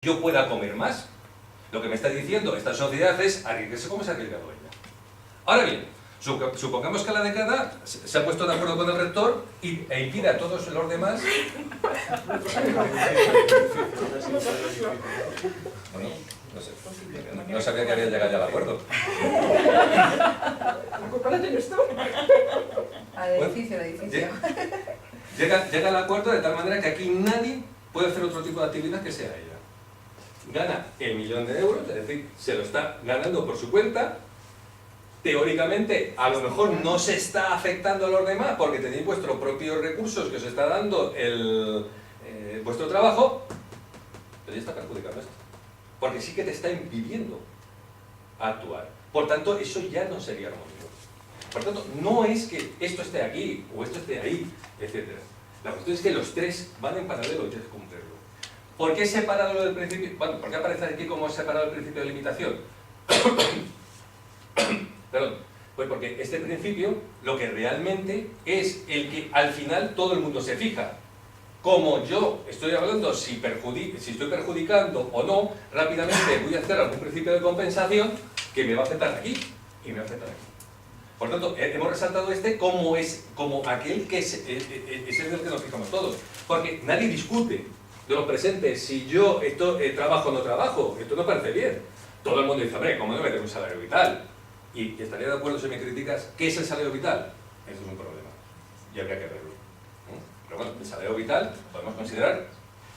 yo pueda comer más. Lo que me está diciendo esta sociedad es arriesgarse como se ha arriesgado ella. Ahora bien, supongamos que la decana se ha puesto de acuerdo con el rector e impide a todos los demás... Bueno, no sé, no sabía que había llegado ya al acuerdo. ¿La culpa la tienes tú? Al edificio, al edificio. Llega al acuerdo de tal manera que aquí nadie puede hacer otro tipo de actividad que sea ella. Gana el 1.000.000 de euros, es decir, se lo está ganando por su cuenta. Teóricamente, a lo mejor no se está afectando a los demás porque tenéis vuestros propios recursos que os está dando vuestro trabajo, pero ya está perjudicando esto. Porque sí que te está impidiendo actuar. Por tanto, eso ya no sería armonioso. Por tanto, no es que esto esté aquí o esto esté ahí, etc. La cuestión es que los tres van en paralelo y tienes que cumplirlo. ¿Por qué separado lo del principio? Bueno, ¿por qué aparece aquí como separado el principio de limitación? Perdón. Pues porque este principio lo que realmente es el que al final todo el mundo se fija. Como yo estoy hablando si estoy perjudicando o no, rápidamente voy a hacer algún principio de compensación que me va a afectar aquí y me va a afectar aquí. Por tanto, hemos resaltado como aquel que es el del que nos fijamos todos. Porque nadie discute de los presentes si yo trabajo o no trabajo. Esto no parece bien. Todo el mundo dice, hombre, ¿cómo no me tengo un salario vital? Y estaría de acuerdo si me criticas, ¿qué es el salario vital? Eso es un problema. Y habría que verlo. Pero bueno, el salario vital podemos considerar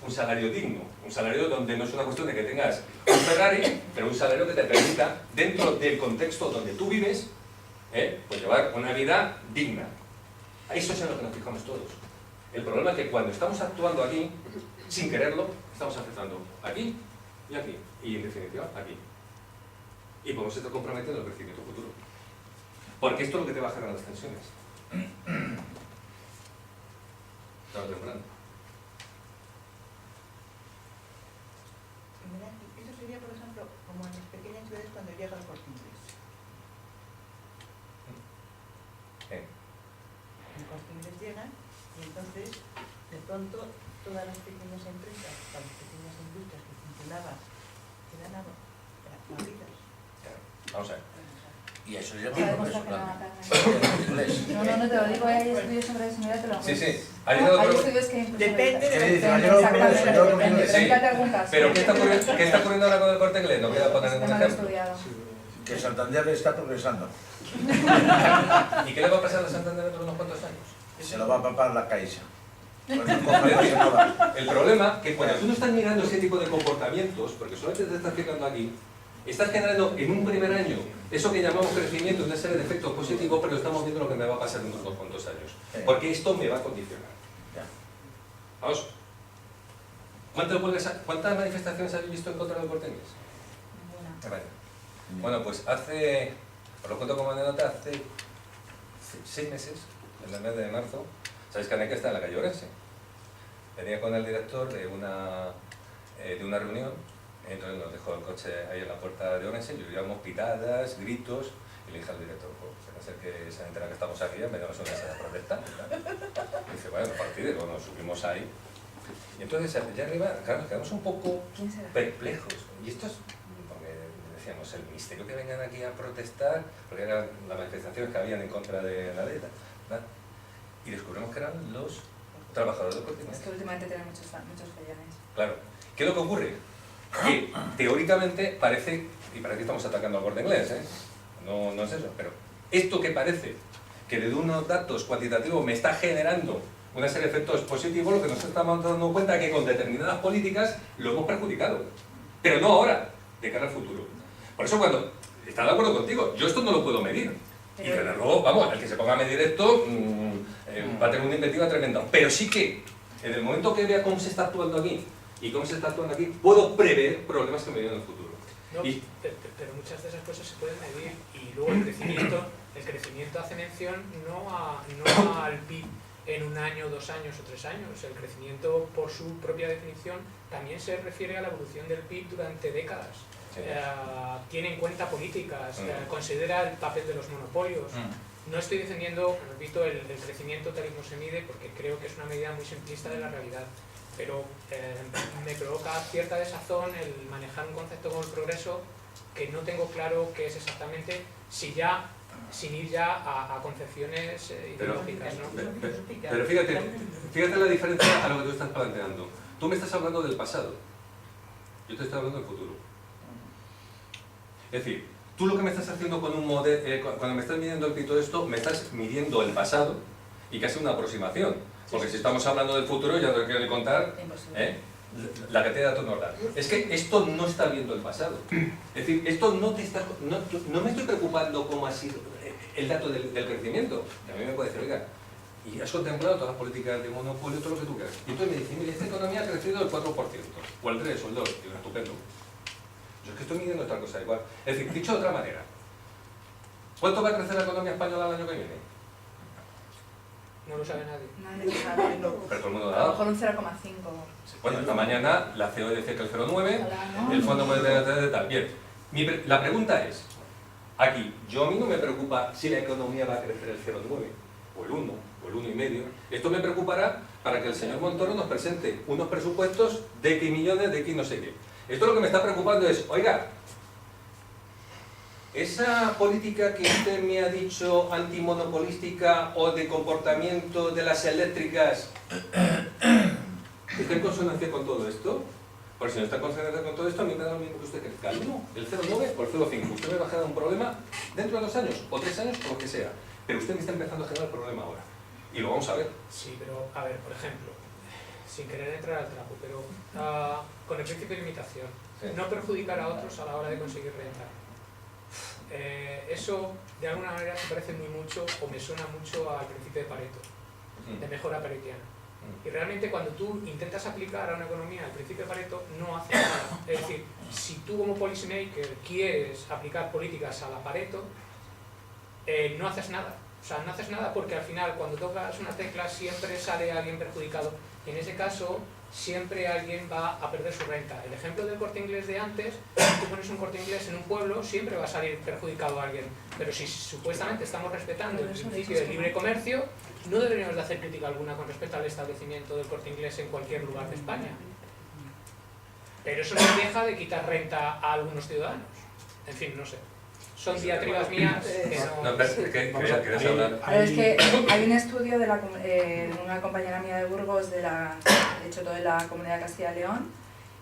un salario digno. Un salario donde no es una cuestión de que tengas un Ferrari, pero un salario que te permita, dentro del contexto donde tú vives, pues llevar una vida digna. Eso es en lo que nos fijamos todos. El problema es que cuando estamos actuando aquí, sin quererlo, estamos afectando aquí y aquí. Y en definitiva, aquí. Y podemos estar comprometiendo el crecimiento futuro. Porque esto es lo que te va a generar las tensiones. Tarde o temprano. Eso sería, por ejemplo, como en las pequeñas ciudades cuando llega el Corte Inglés. El Corte Inglés llega y entonces, de pronto, todas las pequeñas empresas, las pequeñas industrias que funcionaban, quedan abiertas. Vamos a ver. Y eso ya Sabemos tiene que no, inglés. no te lo digo, hay estudios sobre eso, mira, te lo Sí, sí. Hay estudios que incluso... Depende de... Exactamente, depende. Sí. Fíjate algún caso. Pero ¿qué está ocurriendo ahora con el Corte Inglés? No voy a poner ningún Está mal ejemplo. estudiado. Que Santander está progresando. ¿Y qué le va a pasar a Santander dentro de unos cuantos años? Se lo va a papar la Caixa. Pues no coja la que no va. El problema es que cuando tú no estás mirando ese tipo de comportamientos, porque solamente te estás fijando aquí, estás generando en un primer año eso que llamamos crecimiento, una serie de efectos positivos, pero estamos viendo lo que me va a pasar en unos cuantos años. Porque esto me va a condicionar. Ya. Vamos. ¿Cuántas manifestaciones habéis visto en contra del Corte Inglés? Ninguna. Bueno, pues os lo cuento como anécdota, hace 6 meses, en el mes de marzo, sabéis que Aneca está en la calle Orense. Venía con el director de una reunión, entonces nos dejó el coche ahí en la puerta de Orense, y oíamos pitadas, gritos, y le dije al director, pues, ser que se entera que estamos aquí, en vez de una de protesta. Y dice, bueno, partido, bueno, nos subimos ahí. Y entonces, allá arriba, claro, nos quedamos un poco perplejos. Y esto es, porque decíamos, el misterio que vengan aquí a protestar, porque eran las manifestaciones que habían en contra de la ley, ¿verdad? Y descubrimos que eran los trabajadores del Corte Inglés. Es que últimamente tienen muchos follones. Claro. ¿Qué es lo que ocurre? Que teóricamente parece, y parece que estamos atacando al Corte Inglés, no es eso, pero esto que parece que desde unos datos cuantitativos me está generando una serie de efectos positivos, lo que nos estamos dando cuenta es que con determinadas políticas lo hemos perjudicado, pero no ahora, de cara al futuro. Por eso cuando está de acuerdo contigo, yo esto no lo puedo medir. Y desde luego, vamos, el que se ponga a medir esto va a tener una inventiva tremenda. Pero sí que, en el momento que vea cómo se está actuando aquí y cómo se está actuando aquí, puedo prever problemas que me vienen en el futuro. No, pero muchas de esas cosas se pueden medir y luego el crecimiento hace mención no al PIB en un año, 2 años o 3 años. El crecimiento, por su propia definición, también se refiere a la evolución del PIB durante décadas. Sí. Tiene en cuenta políticas, considera el papel de los monopolios. No estoy defendiendo, repito, el crecimiento tal y como se mide, porque creo que es una medida muy simplista de la realidad. pero me provoca cierta desazón el manejar un concepto como el progreso que no tengo claro qué es exactamente, sin ir ya a concepciones ideológicas, ¿no? Pero fíjate la diferencia a lo que tú estás planteando. Tú me estás hablando del pasado, yo te estoy hablando del futuro. Es decir, tú lo que me estás haciendo con un modelo, cuando me estás midiendo el pito de esto, me estás midiendo el pasado y casi una aproximación. Porque si estamos hablando del futuro, ya te quiero ni contar la cantidad de datos nos da. Es que esto no está viendo el pasado. Es decir, esto no me estoy preocupando cómo ha sido el dato del crecimiento. A mí me puede decir, oiga, y has contemplado todas las políticas de monopolio, todo lo que tú quieras. Y entonces me dice, mira, esta economía ha crecido el 4%, o el 3, o el 2, y digo, estupendo. Yo es que estoy midiendo otra cosa igual. Es decir, dicho de otra manera, ¿cuánto va a crecer la economía española el año que viene? No lo sabe nadie. Nadie lo sabe. Pero todo el mundo A da lo datos. mejor un 0,5. Bueno, esta mañana la COE decía que el 0,9, Ojalá, ¿no? el Fondo Monetario de tal. Bien, la pregunta es, aquí, a mí no me preocupa si la economía va a crecer el 0,9, o el 1, o el 1,5. Esto me preocupará para que el señor Montoro nos presente unos presupuestos de X millones, de X no sé qué. Esto lo que me está preocupando es, oiga, esa política que usted me ha dicho antimonopolística o de comportamiento de las eléctricas, ¿está en consonancia con todo esto? Porque si no está en consonancia con todo esto, a mí me da lo mismo que usted crezca el 1, el 0,9 o el 0,5. Usted me va a generar un problema dentro de 2 años, o 3 años, o lo que sea. Pero usted me está empezando a generar el problema ahora. Y lo vamos a ver. Sí, pero, a ver, por ejemplo, sin querer entrar al trapo, pero con el principio de limitación, no perjudicar a otros a la hora de conseguir renta. Eso, de alguna manera, se parece muy mucho, o me suena mucho al principio de Pareto, de mejora paretiana. Y realmente cuando tú intentas aplicar a una economía el principio de Pareto, no haces nada. Es decir, si tú como policymaker quieres aplicar políticas a la Pareto, no haces nada. O sea, no haces nada porque al final cuando tocas una tecla siempre sale alguien perjudicado. Y en ese caso siempre alguien va a perder su renta. El ejemplo del Corte Inglés de antes, si tú pones un Corte Inglés en un pueblo, siempre va a salir perjudicado a alguien. Pero si supuestamente estamos respetando el principio del libre comercio, no deberíamos de hacer crítica alguna con respecto al establecimiento del Corte Inglés en cualquier lugar de España. Pero eso no deja de quitar renta a algunos ciudadanos. En fin, no sé. Son diatribas mías que no... No, pero ¿querías hablar? Pero es que hay un estudio de una compañera mía de Burgos, de hecho todo de la Comunidad de Castilla y León,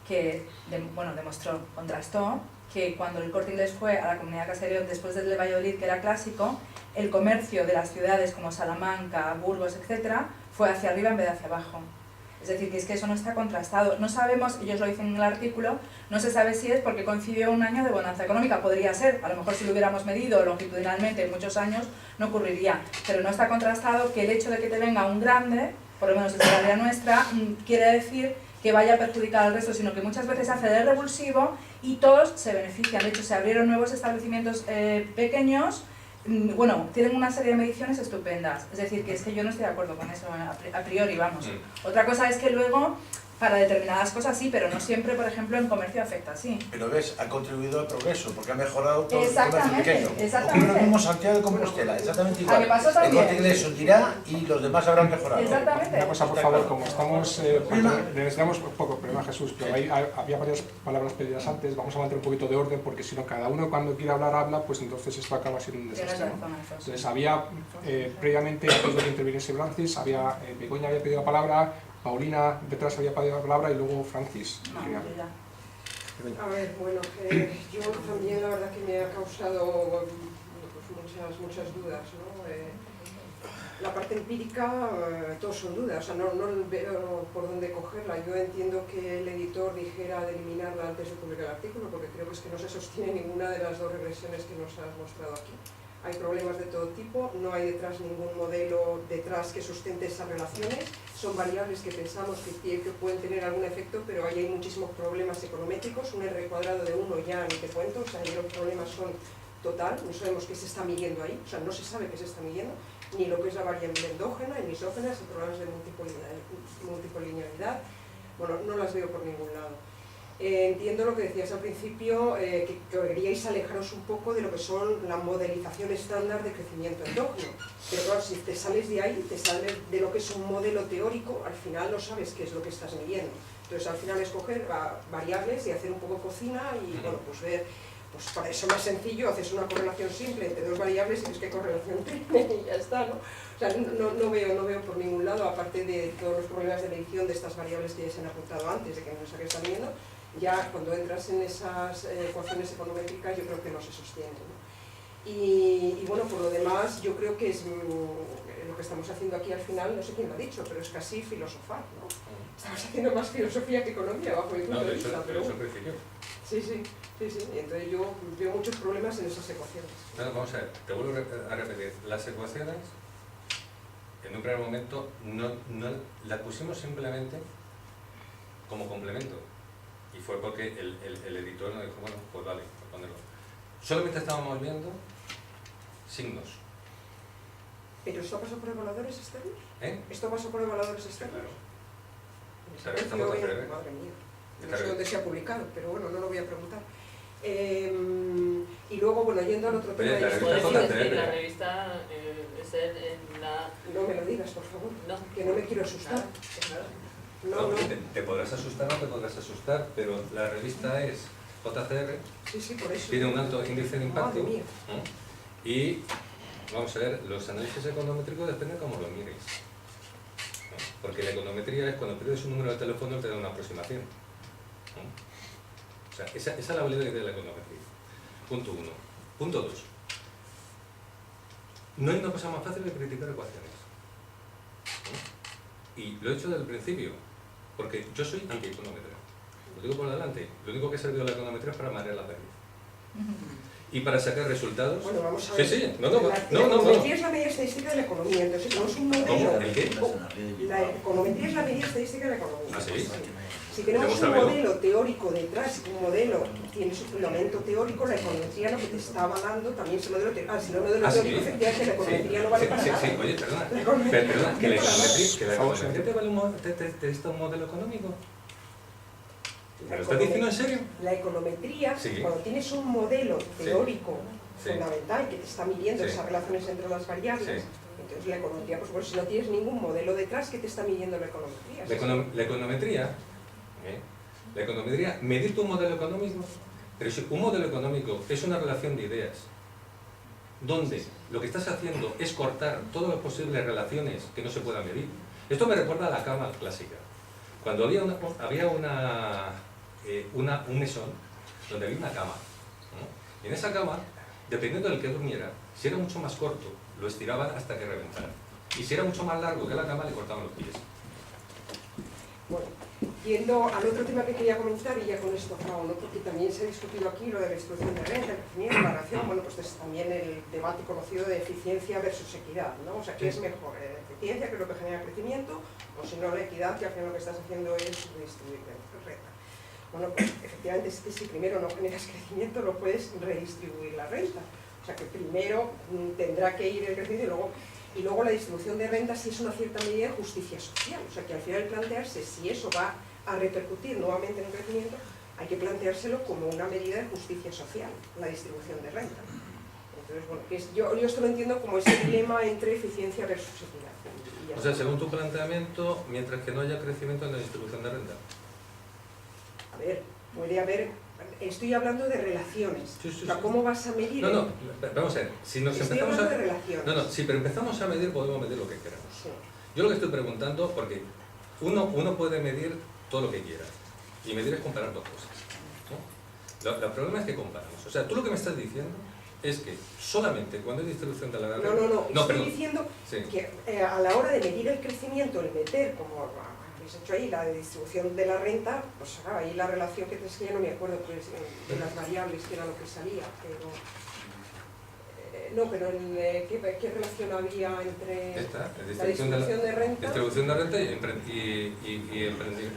que demostró, contrastó, que cuando el Corte Inglés fue a la Comunidad de Castilla y León después del de Valladolid, que era clásico, el comercio de las ciudades como Salamanca, Burgos, etc., fue hacia arriba en vez de hacia abajo. Es decir, que es que eso no está contrastado. No sabemos, ellos lo dicen en el artículo, no se sabe si es porque coincidió un año de bonanza económica. Podría ser, a lo mejor si lo hubiéramos medido longitudinalmente en muchos años, no ocurriría. Pero no está contrastado que el hecho de que te venga un grande, por lo menos desde la área nuestra, quiere decir que vaya a perjudicar al resto, sino que muchas veces hace de revulsivo y todos se benefician. De hecho, se abrieron nuevos establecimientos pequeños. Bueno, tienen una serie de mediciones estupendas, es decir, que es que yo no estoy de acuerdo con eso a priori, vamos. Otra cosa es que luego, para determinadas cosas sí, pero no siempre, por ejemplo, en comercio afecta así. Pero ves, ha contribuido al progreso, porque ha mejorado todo Exactamente, el comercio pequeño. exactamente. Ocurre lo mismo Santiago de Compostela, exactamente igual. ¿A qué pasó El también? Corte Inglés hundirá y los demás habrán mejorado. Exactamente. Una cosa, por favor, como estamos, le necesitamos poco, perdona Jesús, pero había varias palabras pedidas antes, vamos a mantener un poquito de orden, porque si no, cada uno cuando quiere hablar, habla, pues entonces esto acaba siendo un desastre, ¿no? Entonces había, previamente, antes de que interviniese Francis, Begoña había pedido la palabra, Paulina detrás había pedido la palabra y luego Francis. No, Quería- yo ya. A ver, bueno, yo también la verdad que me ha causado pues muchas dudas, ¿no? La parte empírica, todos son dudas, o sea, no veo por dónde cogerla. Yo entiendo que el editor dijera de eliminarla antes de publicar el artículo, porque creo que es que no se sostiene ninguna de las dos regresiones que nos has mostrado aquí. Hay problemas de todo tipo, no hay detrás ningún modelo detrás que sustente esas relaciones, son variables que pensamos que pueden tener algún efecto, pero ahí hay muchísimos problemas econométricos, un R cuadrado de 1 ya ni te cuento, o sea, ahí los problemas son total, no sabemos qué se está midiendo ahí, o sea, no se sabe qué se está midiendo, ni lo que es la variable endógena, ni misógenas, ni problemas de multipolinealidad, bueno, no las veo por ningún lado. Entiendo lo que decías al principio, que queríais alejaros un poco de lo que son la modelización estándar de crecimiento endógeno. Pero claro, si te sales de ahí, te sales de lo que es un modelo teórico, al final no sabes qué es lo que estás midiendo. Entonces al final es coger variables y hacer un poco cocina y bueno, pues ver, pues para eso más sencillo, haces una correlación simple entre dos variables y ves qué correlación tiene y ya está, ¿no? O sea, no veo por ningún lado, aparte de todos los problemas de medición de estas variables que ya se han apuntado antes, de que no sé qué están viendo, ya cuando entras en esas ecuaciones econométricas yo creo que no se sostienen, ¿no? Y bueno, por lo demás yo creo que es lo que estamos haciendo aquí al final, no sé quién lo ha dicho, pero es casi filosofar, ¿no? Estamos haciendo más filosofía que economía bajo mi punto de vista, pero bueno. Sí, y entonces yo veo muchos problemas en esas ecuaciones. Bueno, vamos a ver, te vuelvo a repetir, las ecuaciones en un primer momento no las pusimos simplemente como complemento. Y fue porque el editor nos dijo, bueno, pues vale, pues ponerlo. Solamente estábamos viendo signos. ¿Pero esto pasó por evaluadores externos? ¿Eh? ¿Esto pasó por evaluadores externos? Claro. Madre mía, no sé dónde se ha publicado, pero bueno, no lo voy a preguntar. Y luego, bueno, yendo al otro tema... La revista es en la... No me lo digas, por favor, no, que no me quiero asustar. No. Te podrás asustar o no te podrás asustar, pero la revista es JCR, Sí, por eso. tiene un alto índice de impacto. Madre mía. Y vamos a ver, los análisis econométricos dependen de cómo lo mires. Porque la econometría es cuando pierdes un número de teléfono te da una aproximación. O sea, esa es la validez de la econometría. Punto 1. Punto 2. No hay una cosa más fácil que criticar ecuaciones. Y lo he hecho desde el principio, porque yo soy antieconometría. Lo digo por delante. Lo único que ha servido la econometría es para marear la perdiz. Y para sacar resultados. Bueno, vamos a ver. Sí. La econometría es la medida estadística de la economía, entonces no es un modelo. ¿Cómo? ¿El qué? La econometría es la medida estadística de la economía. ¿Ah, sí? Si tenemos un Demóstramelo. modelo teórico detrás, un modelo tiene su fundamento teórico, la econometría lo que te está avalando también es el modelo teórico. Si no el modelo teórico, ¿sí? efectivamente la econometría no vale para nada. Sí, oye, perdona. La econometría Perdona, que la econometría te vale vale un modelo económico. ¿Me lo estás diciendo en serio? La econometría, Sí. cuando tienes un modelo teórico Sí. fundamental que te está midiendo Sí. esas relaciones entre las variables, Sí. entonces la econometría, por supuesto, si no tienes ningún modelo detrás, ¿qué te está midiendo la econometría? La econometría, medir tu modelo económico, pero si un modelo económico es una relación de ideas, donde lo que estás haciendo es cortar todas las posibles relaciones que no se puedan medir. Esto me recuerda a la cama clásica. Cuando había un mesón donde había una cama, ¿no? Y en esa cama, dependiendo del que durmiera, si era mucho más corto, lo estiraban hasta que reventara. Y si era mucho más largo que la cama, le cortaban los pies. Bueno, yendo al otro tema que quería comentar, y ya con esto acabo, ¿no? Porque también se ha discutido aquí lo de la distribución de renta, el crecimiento, la relación, bueno, pues es también el debate conocido de eficiencia versus equidad, ¿no? O sea, ¿qué es mejor? ¿Eficiencia, que es lo que genera crecimiento? O si no, la equidad, que al final lo que estás haciendo es redistribuir renta. Bueno, pues efectivamente es que si primero no generas crecimiento, no puedes redistribuir la renta. O sea, que primero tendrá que ir el crecimiento y luego la distribución de renta sí es una cierta medida de justicia social. O sea, que al final plantearse si eso va a repercutir nuevamente en el crecimiento, hay que planteárselo como una medida de justicia social, la distribución de renta. Entonces, bueno, yo esto lo entiendo como ese dilema entre eficiencia versus equidad. O sea, según tu planteamiento, mientras que no haya crecimiento en la distribución de renta. A ver, puede haber... Estoy hablando de relaciones. Sí, O sea, ¿cómo vas a medir? No, vamos a ver. Si nos Estoy empezamos hablando de relaciones. si pero empezamos a medir, podemos medir lo que queramos. Sí. Yo lo que estoy preguntando, porque uno puede medir todo lo que quiera, y medir es comparar dos cosas, ¿no? El problema es que comparamos. O sea, tú lo que me estás diciendo es que solamente cuando hay distribución de la renta... No, estoy diciendo Sí. que a la hora de medir el crecimiento, el meter, como habéis hecho ahí, la de distribución de la renta, pues ahí la relación que es que ya no me acuerdo pues, de las variables, que era lo que salía, pero... ¿qué relación había entre Esta, la distribución de renta? Distribución de renta y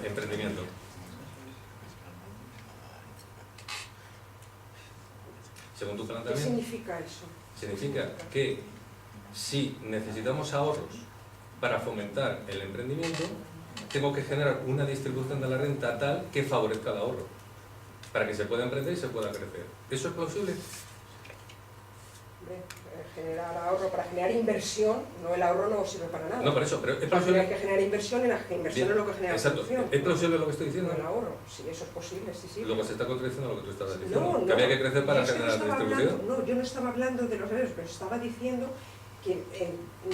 emprendimiento. Según tu ¿Qué planteamiento, significa eso? significa que si necesitamos ahorros para fomentar el emprendimiento, tengo que generar una distribución de la renta tal que favorezca el ahorro. para que se pueda emprender y se pueda crecer. ¿Eso es plausible? Hombre, generar ahorro para generar inversión, no, el ahorro no sirve para nada. No, por eso, pero es Hay plausible. que generar inversión, y la inversión es lo que genera Exacto. producción. ¿Es plausible lo que estoy No diciendo? el ahorro, sí, eso es posible, sí, sí. Luego se está contradiciendo lo que tú estabas diciendo. No, que había que crecer para yo es que no generar estaba distribución. hablando, no, yo no estaba hablando de los salarios, pero estaba diciendo que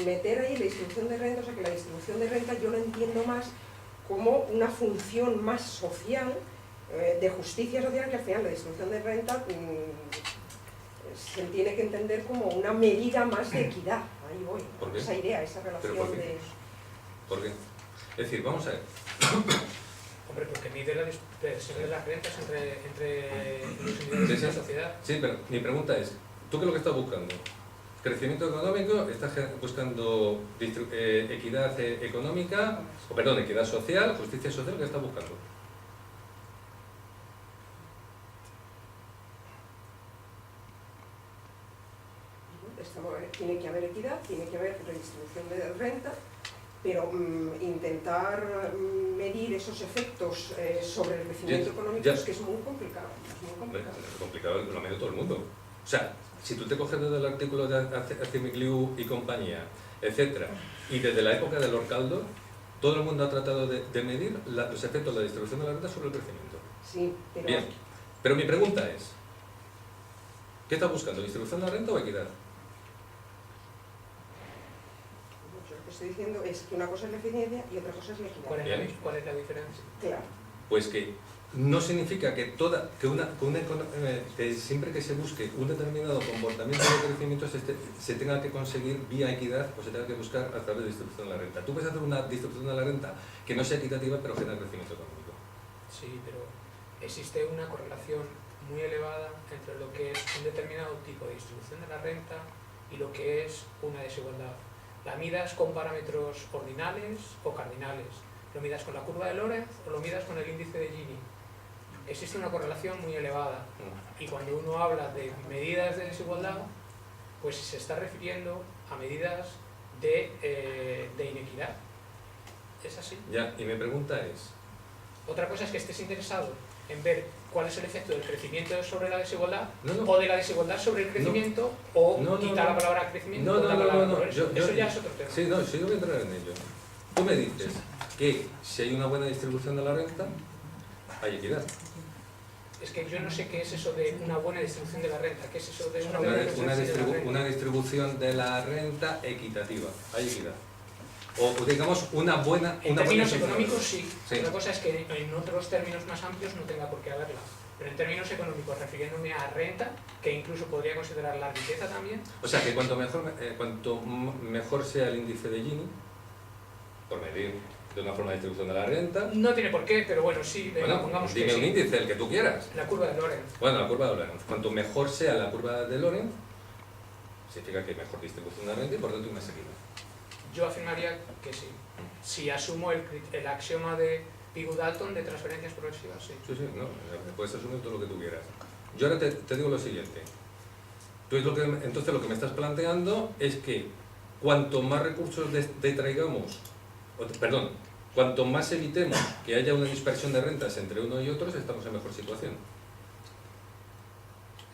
meter ahí la distribución de renta, o sea, que la distribución de renta yo lo entiendo más como una función más social, de justicia social, que al final la distribución de renta se tiene que entender como una medida más de equidad. Ahí voy, ¿Por qué? esa idea, esa relación ¿Pero por qué? de... ¿Por qué? Es decir, vamos a ver. Hombre, porque mide la dispersión de las rentas entre los individuos de la sociedad. Sí, pero mi pregunta es, ¿tú qué es lo que estás buscando? ¿Crecimiento económico? ¿Estás buscando equidad económica? O perdón, equidad social, justicia social? ¿Qué estás buscando? Tiene que haber equidad, tiene que haber redistribución de renta, pero intentar medir esos efectos sobre el crecimiento económico es que es muy complicado. Es muy complicado. Es complicado, lo mide todo el mundo. O sea, si tú te coges desde el artículo de Acimicliu y compañía, etcétera, y desde la época de Lord Caldo, todo el mundo ha tratado de medir los efectos de la distribución de la renta sobre el crecimiento. Sí, pero... Bien, pero mi pregunta es, ¿qué estás buscando? ¿Distribución de la renta o equidad? Yo lo que estoy diciendo es que una cosa es la eficiencia y otra cosa es la equidad. ¿Cuál es la diferencia? Claro. Pues que no significa que siempre que se busque un determinado comportamiento de crecimiento se tenga que conseguir vía equidad o se tenga que buscar a través de distribución de la renta. Tú puedes hacer una distribución de la renta que no sea equitativa pero genera crecimiento económico. Sí, pero existe una correlación muy elevada entre lo que es un determinado tipo de distribución de la renta y lo que es una desigualdad. La midas con parámetros ordinales o cardinales, lo midas con la curva de Lorentz o lo midas con el índice de Gini. Existe una correlación muy elevada y cuando uno habla de medidas de desigualdad, pues se está refiriendo a medidas de inequidad. Es así. Ya, y mi pregunta es... Otra cosa es que estés interesado en ver cuál es el efecto del crecimiento sobre la desigualdad No. o de la desigualdad sobre el crecimiento o quitar la palabra crecimiento por la palabra progreso. Eso ya es otro tema. Sí, no, sí, yo voy a entrar en ello. Tú me dices que si hay una buena distribución de la renta, hay equidad. Es que yo no sé qué es eso de una buena distribución de la renta. ¿Qué es eso de una buena distribución de la renta? Una distribución de la renta equitativa, hay equidad. O digamos una buena... En términos económicos sí. Sí. Otra cosa es que en otros términos más amplios no tenga por qué haberla. Pero en términos económicos, refiriéndome a renta, que incluso podría considerar la riqueza también. O sea que cuanto mejor sea el índice de Gini, por medir de una forma de distribución de la renta... No tiene por qué, pero bueno, sí, Bueno, pongamos dime que un sí. índice, el que tú quieras. La curva de Lorentz. Bueno, la curva de Lorentz. Cuanto mejor sea la curva de Lorentz, significa que hay mejor distribución de la renta y por tanto hay más equidad. Yo afirmaría que sí. Si asumo el axioma de Pigou-Dalton de transferencias progresivas, sí. Sí, no, puedes asumir todo lo que tú quieras. Yo ahora te digo lo siguiente. Entonces lo que me estás planteando es que cuanto más recursos cuanto más evitemos que haya una dispersión de rentas entre uno y otros, estamos en mejor situación.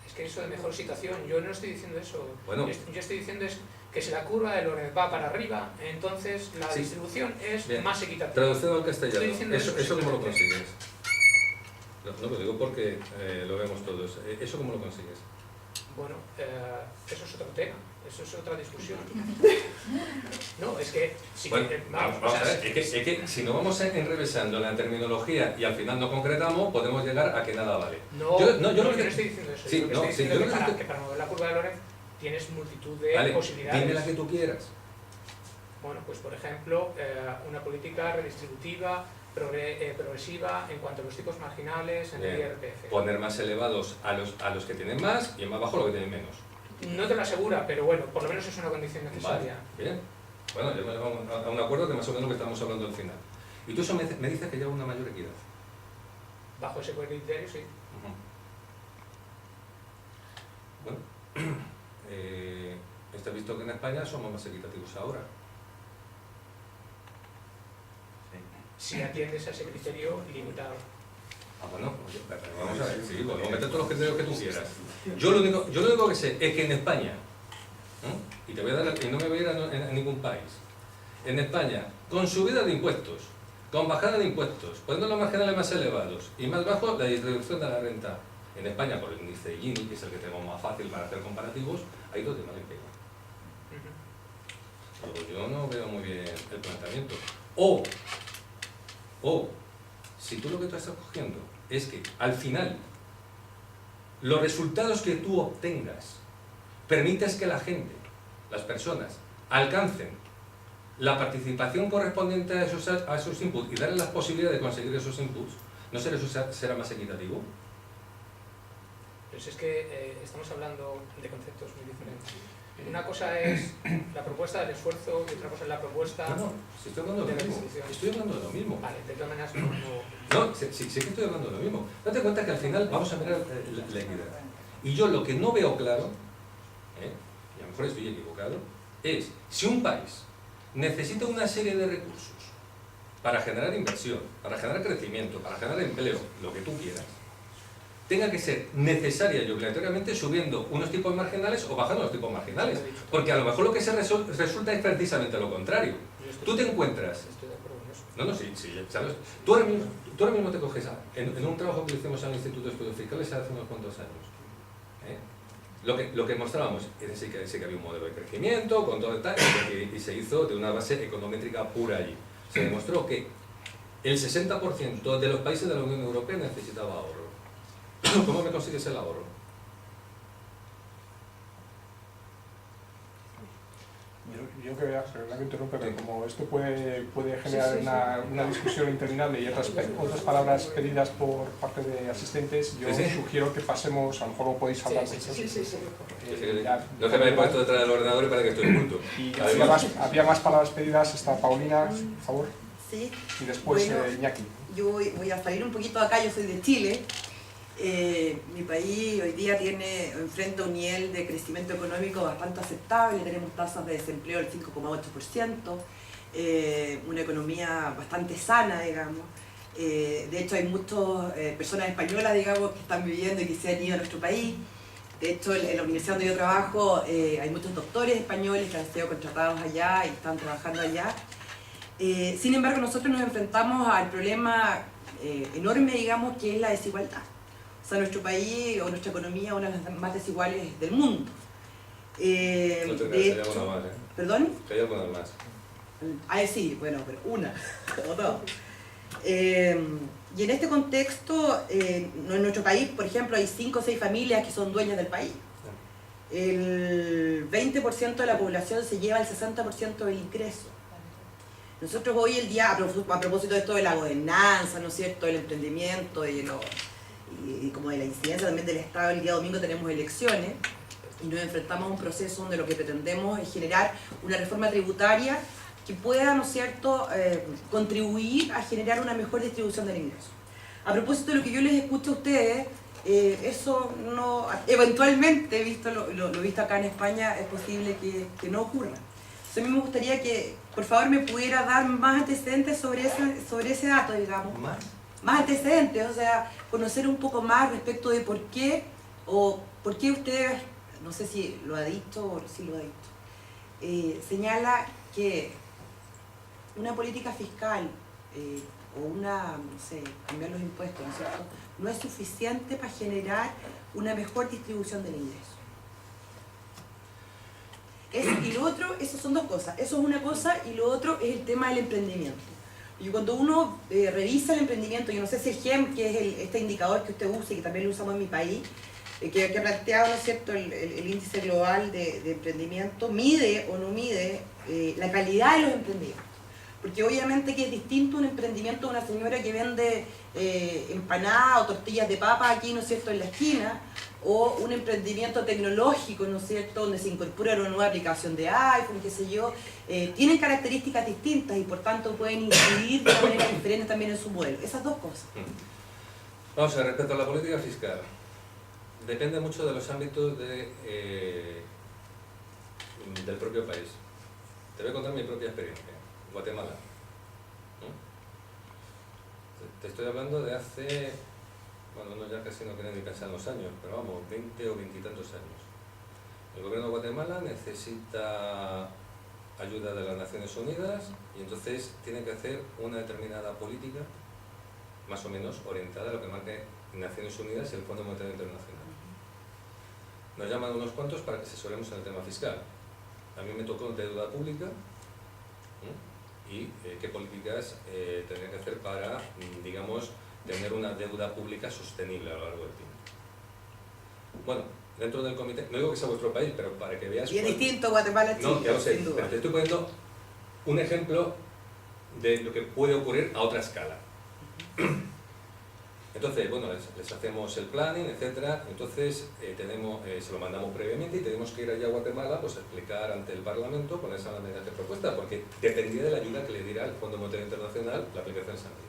Es que eso de mejor situación, yo no estoy diciendo eso. Bueno. Yo estoy diciendo es que si la curva de Lorentz va para arriba, entonces la Sí. distribución es Bien. más equitativa. Traducido al Estoy castellano, diciendo ¿eso cómo lo simplemente. consigues? No, lo digo porque lo vemos todos. ¿Eso cómo lo consigues? Bueno, eso es otro tema, eso es otra discusión. No, es que... Si Bueno, vamos, vamos a ver, es que si nos vamos enrevesando en la terminología y al final no concretamos, podemos llegar a que nada vale. No, yo no, lo yo que- no estoy diciendo eso. Sí, Yo lo que no, estoy sí, diciendo yo es lo que que para mover la curva de Lorentz tienes multitud de Vale, posibilidades. dime la que tú quieras. Bueno, pues por ejemplo, una política redistributiva, progresiva en cuanto a los tipos marginales en el Bien. IRPF. Poner más elevados a los que tienen más y más bajo los que tienen menos. No te lo asegura, pero bueno, por lo menos es una condición Vale, necesaria. bien. Bueno, ya vamos a un acuerdo que más o menos lo que estamos hablando al final. Y tú eso me dices que lleva una mayor equidad. Bajo ese criterio, sí. Bueno, está visto que en España somos más equitativos ahora. Si atiendes a ese criterio limitado. Ah, bueno, oye, pero vamos a ver, sí, podemos meter todos los criterios que tú quieras. Yo lo único que sé es que en España, y te voy a dar, y no me voy a ir a ningún país, en España, con subida de impuestos, con bajada de impuestos, poniendo los marginales más elevados y más bajos, la distribución de la renta en España, por el índice de Gini, que es el que tenemos más fácil para hacer comparativos, ha ido de mal en peor. Yo no veo muy bien el planteamiento. O, si tú lo que tú estás cogiendo es que al final los resultados que tú obtengas permites que la gente, las personas, alcancen la participación correspondiente a esos inputs y darles la posibilidad de conseguir esos inputs, ¿no será más equitativo? Pero si es que estamos hablando de conceptos muy diferentes. Una cosa es la propuesta del esfuerzo y otra cosa es la propuesta Si estoy hablando de lo mismo. Estoy hablando de lo mismo. Vale, de todas maneras No, sí que estoy hablando de lo mismo. Date cuenta que al final vamos a mirar la equidad. Y yo lo que no veo claro, y a lo mejor estoy equivocado, es si un país necesita una serie de recursos para generar inversión, para generar crecimiento, para generar empleo, lo que tú quieras, tenga que ser necesaria y obligatoriamente subiendo unos tipos marginales o bajando los tipos marginales. Porque a lo mejor lo que se resulta es precisamente lo contrario. Tú te encuentras... Estoy de acuerdo con eso. Sí, ¿sabes? Tú ahora mismo te coges en un trabajo que hicimos en el Instituto de Estudios Fiscales hace unos cuantos años. Lo que mostrábamos es que había un modelo de crecimiento, con todo tal, y se hizo de una base econométrica pura allí. Se demostró que el 60% de los países de la Unión Europea necesitaba ahorro. ¿Cómo me consigues el ahorro? Yo que perdón que interrumpa, pero como esto puede generar una discusión interminable y otras palabras pedidas por parte de asistentes, yo sugiero que pasemos, a lo mejor lo podéis hablar. Sí. No que me he puesto detrás del ordenador y parece que estoy oculto. Y había más palabras pedidas, está Paulina, por favor. Sí. Y después Bueno, Iñaki. Yo voy a salir un poquito de acá, yo soy de Chile. Mi país hoy día enfrenta un nivel de crecimiento económico bastante aceptable, tenemos tasas de desempleo del 5,8%, una economía bastante sana, digamos. De hecho hay muchas personas españolas, digamos, que están viviendo y que se han ido a nuestro país. De hecho en la universidad donde yo trabajo hay muchos doctores españoles que han sido contratados allá y están trabajando allá. Sin embargo, nosotros nos enfrentamos al problema enorme, digamos, que es la desigualdad. O sea, nuestro país o nuestra economía es una de las más desiguales del mundo. No te creas, hay alguna más, ¿Perdón? Que hay alguna más. Sí, bueno, pero una o dos. Y en este contexto, en nuestro país, por ejemplo, hay 5 o 6 familias que son dueñas del país. El 20% de la población se lleva el 60% del ingreso. Nosotros hoy el día, a propósito de esto de la gobernanza, ¿no es cierto?, del emprendimiento y como de la incidencia también del Estado, el día domingo tenemos elecciones y nos enfrentamos a un proceso donde lo que pretendemos es generar una reforma tributaria que pueda, ¿no es cierto?, contribuir a generar una mejor distribución del ingreso. A propósito de lo que yo les escucho a ustedes, eso no, eventualmente, visto lo visto acá en España, es posible que no ocurra. Entonces a mí me gustaría que, por favor, me pudiera dar más antecedentes sobre ese dato, digamos. Más antecedentes, o sea, conocer un poco más respecto de por qué ustedes, no sé si lo ha dicho o si lo ha dicho, señala que una política fiscal o no sé, cambiar los impuestos, ¿no es cierto?, no es suficiente para generar una mejor distribución del ingreso. Y lo otro, eso son dos cosas. Eso es una cosa y lo otro es el tema del emprendimiento. Y cuando uno revisa el emprendimiento, yo no sé si el GEM, que es este indicador que usted usa y que también lo usamos en mi país, que ha planteado, ¿no es cierto?, el índice global de emprendimiento, mide o no mide la calidad de los emprendimientos. Porque obviamente que es distinto un emprendimiento de una señora que vende empanadas o tortillas de papa aquí, ¿no es cierto?, en la esquina, o un emprendimiento tecnológico, ¿no es cierto?, donde se incorpora una nueva aplicación de iPhone, qué sé yo, tienen características distintas y por tanto pueden incidir de manera diferente también en su modelo. Esas dos cosas. Vamos a ver, respecto a la política fiscal, depende mucho de los ámbitos del propio país. Te voy a contar mi propia experiencia. Guatemala. Te estoy hablando de hace bueno, no, ya casi no quieren ni pensar en los años, pero vamos, 20 o 20 y tantos años. El gobierno de Guatemala necesita ayuda de las Naciones Unidas y entonces tiene que hacer una determinada política más o menos orientada a lo que marque Naciones Unidas y el Fondo Monetario Internacional. Nos llaman unos cuantos para que asesoremos en el tema fiscal. A mí me tocó deuda pública y qué políticas tendría que hacer para, digamos, tener una deuda pública sostenible a lo largo del tiempo. Bueno, dentro del comité, no digo que sea vuestro país, pero para que veas... Y es distinto Guatemala a Chile, no, ya lo sé, sin duda. pero te estoy poniendo un ejemplo de lo que puede ocurrir a otra escala. Entonces, bueno, les hacemos el planning, etcétera. Entonces, se lo mandamos previamente y tenemos que ir allá a Guatemala pues, a explicar ante el Parlamento con esa medida de propuesta, porque dependía de la ayuda que le diera el Fondo Monetario Internacional la aplicación de esas medidas.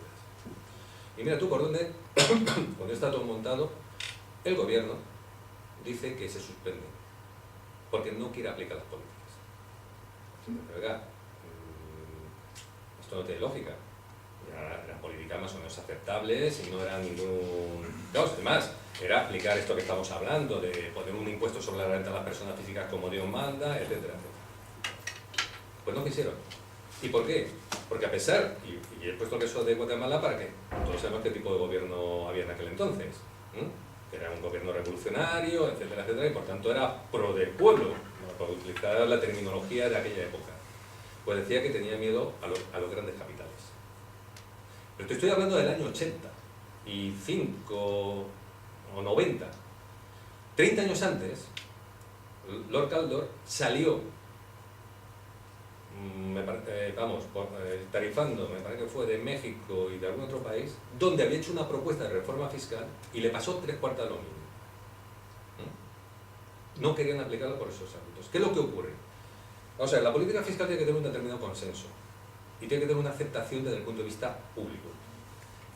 Y mira tú por dónde, cuando está todo montado, el gobierno dice que se suspende, porque no quiere aplicar las políticas. Oiga, esto no tiene lógica. Eran políticas más o menos aceptables y no era ningún... Claro, además, era aplicar esto que estamos hablando, de poner un impuesto sobre la renta de las personas físicas como Dios manda, etcétera, etcétera. Pues no quisieron. ¿Y por qué? Porque a pesar, y he puesto el caso de Guatemala para que todos sabemos qué tipo de gobierno había en aquel entonces, que era un gobierno revolucionario, etcétera, etcétera, y por tanto era pro del pueblo, para utilizar la terminología de aquella época. Pues decía que tenía miedo a los grandes capitales. Pero te estoy hablando del año 85 o 90. 30 años antes, Lord Caldor salió, tarifando, me parece que fue de México y de algún otro país, donde había hecho una propuesta de reforma fiscal y le pasó 3/4 de lo mismo. No querían aplicarlo por esos ámbitos. ¿Qué es lo que ocurre? O sea, la política fiscal tiene que tener un determinado consenso y tiene que tener una aceptación desde el punto de vista público.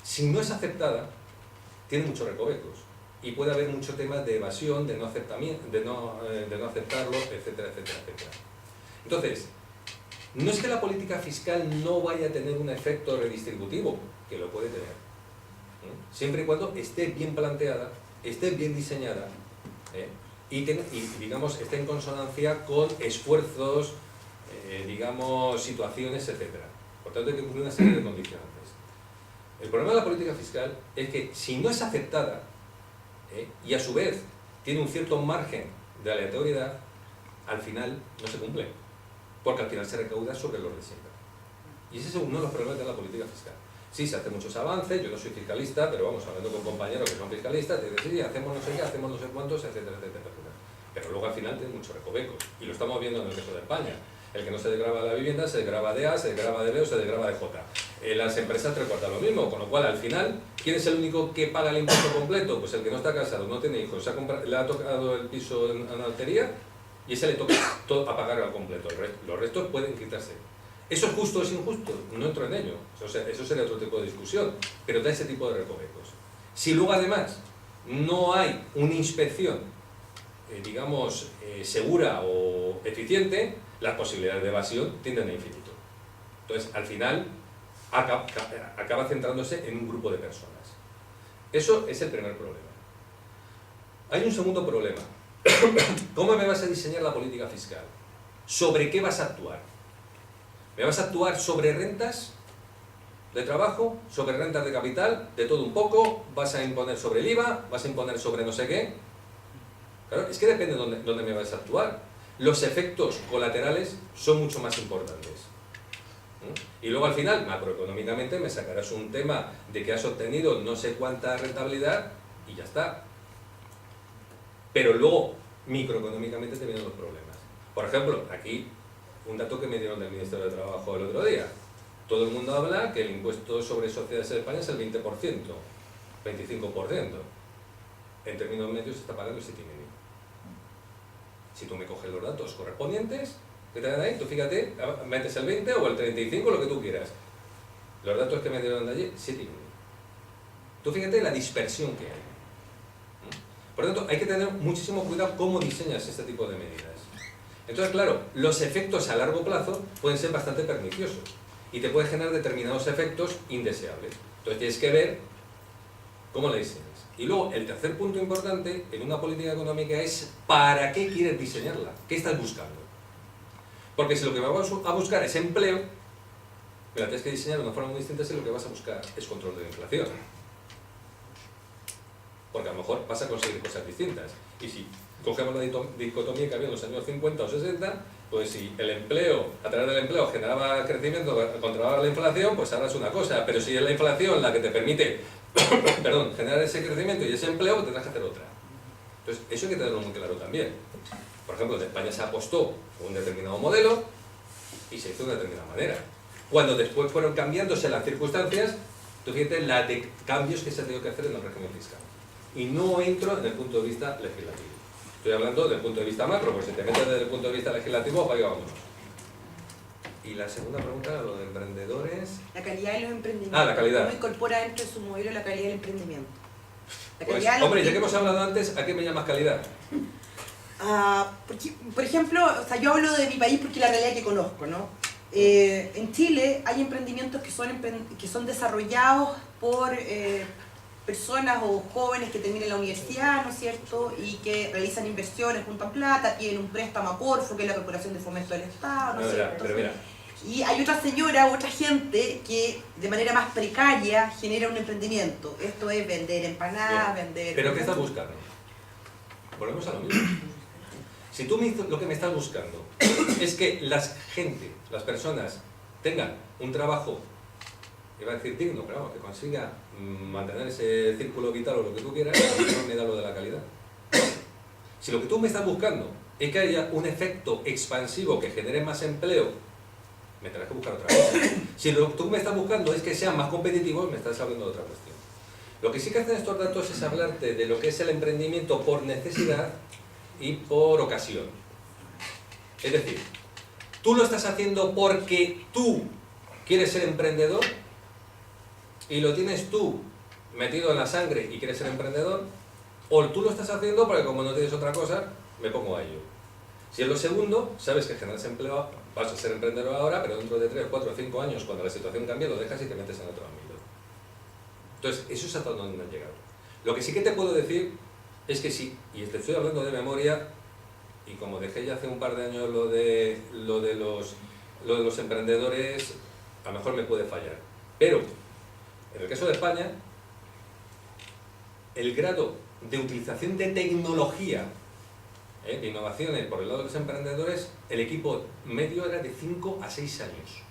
Si no es aceptada, tiene muchos recovecos y puede haber mucho tema de evasión, de no aceptarlo, etcétera, etcétera, etcétera. Entonces, no es que la política fiscal no vaya a tener un efecto redistributivo, que lo puede tener, siempre y cuando esté bien planteada, esté bien diseñada, y digamos, esté en consonancia con esfuerzos, digamos, situaciones, etcétera. Por tanto, hay que cumplir una serie de condicionantes. El problema de la política fiscal es que si no es aceptada y a su vez tiene un cierto margen de aleatoriedad, al final no se cumple, porque al final se recauda sobre los de siempre. Y ese es uno de los problemas de la política fiscal. Sí, se hacen muchos avances, yo no soy fiscalista, pero vamos, hablando con compañeros que son fiscalistas, te dicen, sí, hacemos no sé qué, hacemos no sé cuántos, etcétera, etcétera, etcétera. Pero luego al final tiene muchos recovecos, y lo estamos viendo en el caso de España. El que no se desgrava la vivienda, se desgrava de A, se desgrava de B o se desgrava de J. Las empresas 3/4 lo mismo, con lo cual al final, ¿quién es el único que paga el impuesto completo? Pues el que no está casado, no tiene hijos, le ha tocado el piso en una lotería y ese le toca todo a pagar al completo. Los restos pueden quitarse. ¿Eso es justo o es injusto? No entro en ello. Eso sería otro tipo de discusión, pero da ese tipo de recovecos. Si luego además no hay una inspección, digamos, segura o eficiente, las posibilidades de evasión tienden a infinito. Entonces, al final, acaba centrándose en un grupo de personas. Eso es el primer problema. Hay un segundo problema. ¿Cómo me vas a diseñar la política fiscal? ¿Sobre qué vas a actuar? ¿Me vas a actuar sobre rentas de trabajo, sobre rentas de capital, de todo un poco? ¿Vas a imponer sobre el IVA? ¿Vas a imponer sobre no sé qué? Claro, es que depende de dónde me vas a actuar. Los efectos colaterales son mucho más importantes. Y luego al final, macroeconómicamente, me sacarás un tema de que has obtenido no sé cuánta rentabilidad y ya está. Pero luego, microeconómicamente, te vienen los problemas. Por ejemplo, aquí, un dato que me dieron del Ministerio de Trabajo el otro día. Todo el mundo habla que el impuesto sobre sociedades en España es el 20%, 25%. En términos medios se está pagando el 7,5%. Si tú me coges los datos correspondientes que te dan ahí, tú fíjate, metes el 20 o el 35, lo que tú quieras. Los datos que me dieron de allí, 7,5. Tú fíjate la dispersión que hay. Por lo tanto, hay que tener muchísimo cuidado cómo diseñas este tipo de medidas. Entonces, claro, los efectos a largo plazo pueden ser bastante perniciosos y te pueden generar determinados efectos indeseables. Entonces tienes que ver ¿Cómo la diseñas? Y luego, el tercer punto importante en una política económica es ¿para qué quieres diseñarla? ¿Qué estás buscando? Porque si lo que vamos a buscar es empleo, la tienes que diseñar de una forma muy distinta si lo que vas a buscar es control de la inflación. Porque a lo mejor vas a conseguir cosas distintas. Y si cogemos la dicotomía que había en los años 50 o 60, pues si el empleo, a través del empleo generaba crecimiento, controlaba la inflación, pues ahora es una cosa. Pero si es la inflación la que te permite perdón, generar ese crecimiento y ese empleo, pues tendrás que hacer otra. Entonces, eso hay que tenerlo muy claro también. Por ejemplo, en España se apostó por un determinado modelo y se hizo de una determinada manera. Cuando después fueron cambiándose las circunstancias, tú fíjate la de cambios que se ha tenido que hacer en el régimen fiscal. Y no entro en el punto de vista legislativo. Estoy hablando desde el punto de vista macro, porque si te metes desde el punto de vista legislativo, para allá vámonos. Y la segunda pregunta era lo de emprendedores. La calidad de los emprendimientos. Ah, la calidad. ¿Cómo incorpora dentro de su modelo la calidad del emprendimiento? La Pues, calidad de los hombre, ya que hemos hablado antes, ¿a qué me llamas calidad? Porque, por ejemplo, o sea, yo hablo de mi país porque es la realidad que conozco, ¿no? En Chile hay emprendimientos que son desarrollados por personas o jóvenes que terminan la universidad, ¿no es cierto? Y que realizan inversiones, juntan plata, piden un préstamo a Corfo, que es la Corporación de Fomento del Estado, ¿no es cierto? Pero mira. Y hay otra señora, otra gente que de manera más precaria genera un emprendimiento. Esto es vender empanadas, vender... ¿Pero qué estás buscando? Volvemos a lo mismo. Si tú lo que me estás buscando es que las personas tengan un trabajo, iba a decir digno, pero vamos, que consiga mantener ese círculo vital o lo que tú quieras, no me da lo de la calidad. Si lo que tú me estás buscando es que haya un efecto expansivo que genere más empleo, me tendrás que buscar otra cosa. Si lo que tú me estás buscando es que sean más competitivos, me estás hablando de otra cuestión. Lo que sí que hacen estos datos es hablarte de lo que es el emprendimiento por necesidad y por ocasión. Es decir, tú lo estás haciendo porque tú quieres ser emprendedor y lo tienes tú metido en la sangre y quieres ser emprendedor, o tú lo estás haciendo porque como no tienes otra cosa, me pongo a ello. Si es lo segundo, sabes que generas empleo, vas a ser emprendedor ahora, pero dentro de 3, 4, 5 años, cuando la situación cambie, lo dejas y te metes en otro ámbito. Entonces, eso es hasta donde han llegado. Lo que sí que te puedo decir es que sí, y te estoy hablando de memoria, y como dejé ya hace un par de años lo de los emprendedores, a lo mejor me puede fallar. Pero, en el caso de España, el grado de utilización de tecnología, de innovaciones por el lado de los emprendedores, el equipo medio era de 5 a 6 años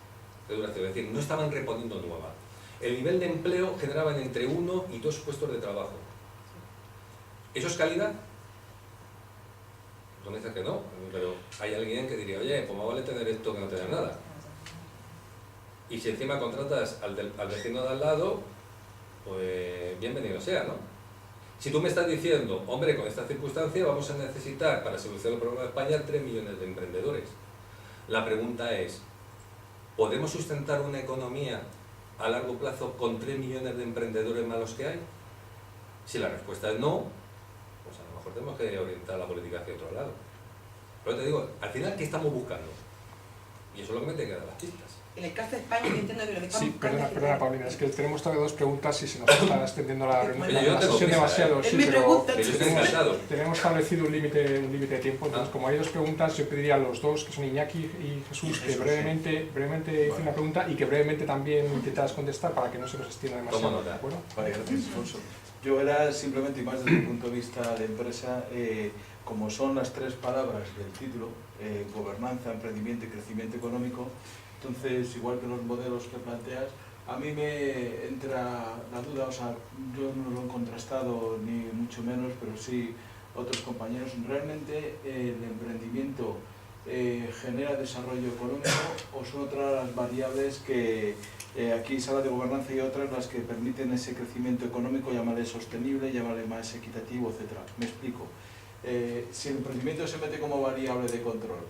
de duración, es decir, no estaban reponiendo nueva. El nivel de empleo generaban entre 1 y 2 puestos de trabajo. ¿Eso es calidad? Tú me dices que no, pero hay alguien que diría, oye, pues más vale tener esto que no tener nada. Y si encima contratas al vecino de al lado, pues bienvenido sea, ¿no? Si tú me estás diciendo, hombre, con esta circunstancia vamos a necesitar, para solucionar el problema de España, 3 millones de emprendedores. La pregunta es, ¿podemos sustentar una economía a largo plazo con 3 millones de emprendedores más los que hay? Si la respuesta es no, pues a lo mejor tenemos que orientar la política hacia otro lado. Pero te digo, al final, ¿qué estamos buscando? Y eso es lo que me tiene que dar las pistas. En el caso de España, yo entiendo que lo que estamos Sí, buscando perdona, Paulina, es que tenemos todavía 2 preguntas y se nos está extendiendo la Oye, sesión demasiado. Sí, pero tenemos establecido un límite de tiempo, entonces como hay 2 preguntas, yo pediría a los 2, que son Iñaki y Jesús, que brevemente hicieran una pregunta y que brevemente también intentaras contestar para que no se nos extienda demasiado. ¿De Vale, gracias, Alfonso. Yo era simplemente, y más desde el punto de vista de empresa, como son las 3 palabras del título, gobernanza, emprendimiento y crecimiento económico, entonces, igual que los modelos que planteas, a mí me entra la duda, o sea, yo no lo he contrastado ni mucho menos, pero sí otros compañeros, ¿realmente el emprendimiento genera desarrollo económico o son otras las variables que aquí se habla de gobernanza y otras las que permiten ese crecimiento económico, llamarle sostenible, llamarle más equitativo, etcétera? Me explico. Si el emprendimiento se mete como variable de control,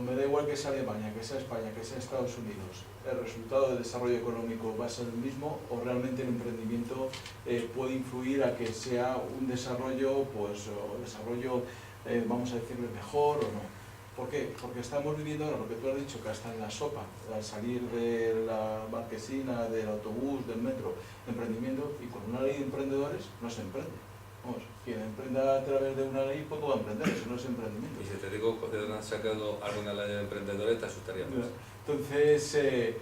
me da igual que sea Alemania, que sea España, que sea Estados Unidos, el resultado del desarrollo económico va a ser el mismo, o realmente el emprendimiento puede influir a que sea un desarrollo, pues, vamos a decirle, mejor o no. ¿Por qué? Porque estamos viviendo ahora lo que tú has dicho, que hasta en la sopa, al salir de la marquesina, del autobús, del metro, emprendimiento, y con una ley de emprendedores no se emprende. Vamos, quien emprenda a través de una ley poco va a emprender, eso no es emprendimiento. Y si te digo de dónde han sacado alguna ley de emprendedores, te asustaría más. Entonces, el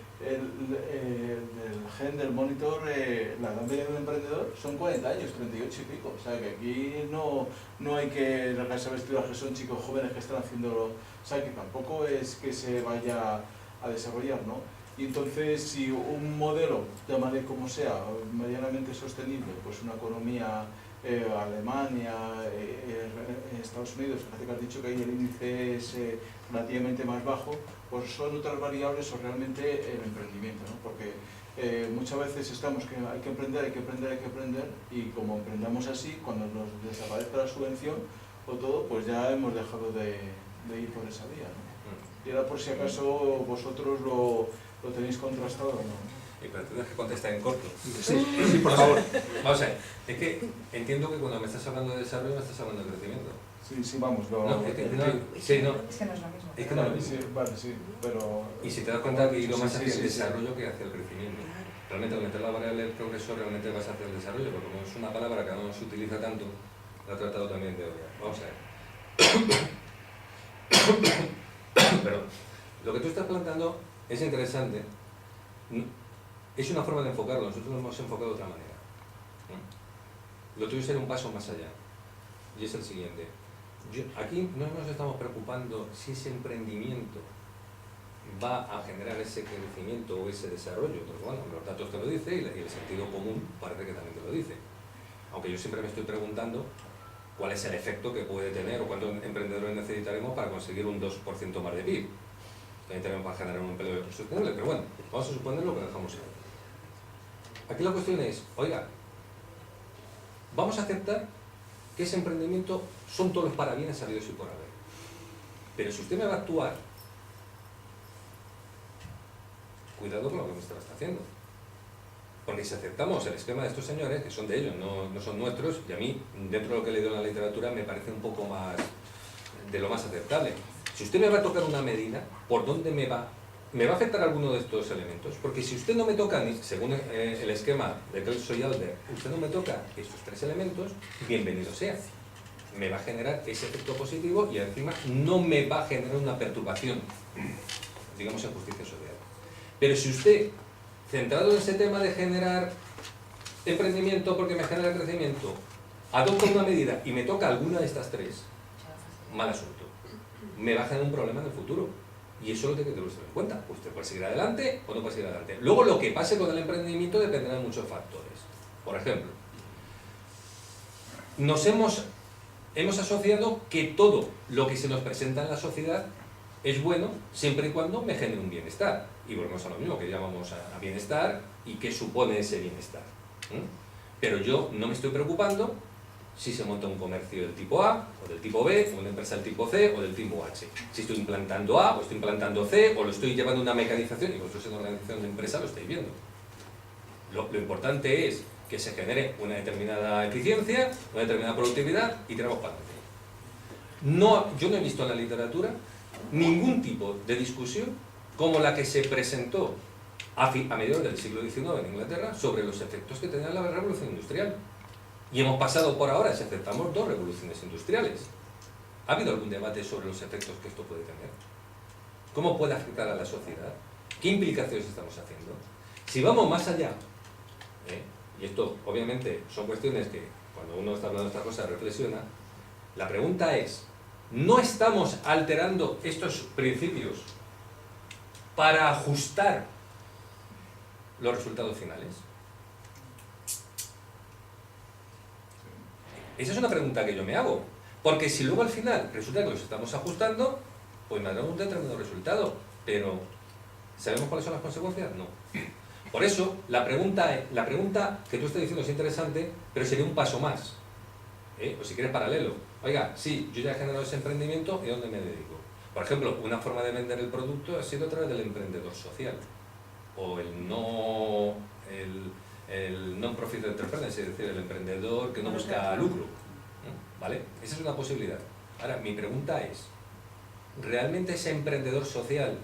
gen del monitor, la edad media de un emprendedor son 40 años, 38 y pico. O sea, que aquí no hay que regarse vestidos, que son chicos jóvenes que están haciéndolo. O sea, que tampoco es que se vaya a desarrollar, ¿no? Y entonces, si un modelo, llámale como sea, medianamente sostenible, pues una economía, Alemania, Estados Unidos, parece que has dicho que ahí el índice es relativamente más bajo, pues son otras variables o realmente el emprendimiento, ¿no? Porque muchas veces estamos que hay que emprender, y como emprendamos así, cuando nos desaparezca la subvención o todo, pues ya hemos dejado de ir por esa vía, ¿no? Y ahora por si acaso vosotros lo tenéis contrastado, ¿no? Pero tienes que contestar en corto. Sí, por favor. Vamos a ver, es que entiendo que cuando me estás hablando de desarrollo me estás hablando de crecimiento. Sí, vamos. No, es que no, Es que no es lo mismo. Es que no es lo mismo. Sí, vale, sí, pero... Y si te das cuenta que he ido más Sí, hacia sí, el sí. desarrollo que hacia el crecimiento. Realmente al meter la variable del progreso realmente vas hacia el desarrollo, porque como es una palabra que no se utiliza tanto, la he tratado también de obviar. Vamos a ver. Pero lo que tú estás planteando es interesante. Es una forma de enfocarlo, nosotros lo hemos enfocado de otra manera. Lo tuyo sería un paso más allá. Y es el siguiente. Aquí no nos estamos preocupando si ese emprendimiento va a generar ese crecimiento o ese desarrollo. Entonces, bueno, los datos te lo dicen y el sentido común parece que también te lo dice. Aunque yo siempre me estoy preguntando cuál es el efecto que puede tener o cuántos emprendedores necesitaremos para conseguir un 2% más de PIB. También tenemos para generar un empleo sostenible, pero bueno, vamos a suponer lo que dejamos ahí. Aquí la cuestión es, oiga, vamos a aceptar que ese emprendimiento son todos los parabienes sabidos y por haber. Pero si usted me va a actuar, cuidado con lo que me está haciendo. Porque si aceptamos el esquema de estos señores, que son de ellos, no son nuestros, y a mí, dentro de lo que he leído en la literatura, me parece un poco más de lo más aceptable. Si usted me va a tocar una medida, ¿por dónde me va a afectar alguno de estos elementos? Porque si usted no me toca, según el esquema de Kelso y Alder, usted no me toca estos tres elementos, bienvenido sea. Me va a generar ese efecto positivo y encima no me va a generar una perturbación, digamos, en justicia social. Pero si usted, centrado en ese tema de generar emprendimiento porque me genera crecimiento, adopta una medida y me toca alguna de estas tres, mal asunto. Me va a generar un problema en el futuro. Y eso lo tiene que tener usted en cuenta. Usted puede seguir adelante o no puede seguir adelante. Luego lo que pase con el emprendimiento dependerá de muchos factores. Por ejemplo, hemos asociado que todo lo que se nos presenta en la sociedad es bueno siempre y cuando me genere un bienestar. Y volvemos a lo mismo, que llamamos a bienestar y qué supone ese bienestar. Pero yo no me estoy preocupando si se monta un comercio del tipo A, o del tipo B, o una empresa del tipo C, o del tipo H. Si estoy implantando A, o estoy implantando C, o lo estoy llevando a una mecanización, y vosotros en la organización de empresa lo estáis viendo. Lo importante es que se genere una determinada eficiencia, una determinada productividad, y tiramos para adelante. Yo no he visto en la literatura ningún tipo de discusión como la que se presentó a mediados del siglo XIX en Inglaterra sobre los efectos que tenía la revolución industrial. Y hemos pasado por ahora, si aceptamos, 2 revoluciones industriales. ¿Ha habido algún debate sobre los efectos que esto puede tener? ¿Cómo puede afectar a la sociedad? ¿Qué implicaciones estamos haciendo? Si vamos más allá, y esto obviamente son cuestiones que cuando uno está hablando de esta cosa reflexiona, la pregunta es, ¿no estamos alterando estos principios para ajustar los resultados finales? Esa es una pregunta que yo me hago, porque si luego al final resulta que los estamos ajustando, pues me dará un determinado resultado, pero ¿sabemos cuáles son las consecuencias? No. Por eso, la pregunta que tú estás diciendo es interesante, pero sería un paso más, o si quieres paralelo. Oiga, sí, yo ya he generado ese emprendimiento, ¿y a dónde me dedico? Por ejemplo, una forma de vender el producto ha sido a través del emprendedor social, o el non-profit entrepreneur, es decir, el emprendedor que no busca lucro, ¿vale? Esa es una posibilidad. Ahora, mi pregunta es, ¿realmente ese emprendedor social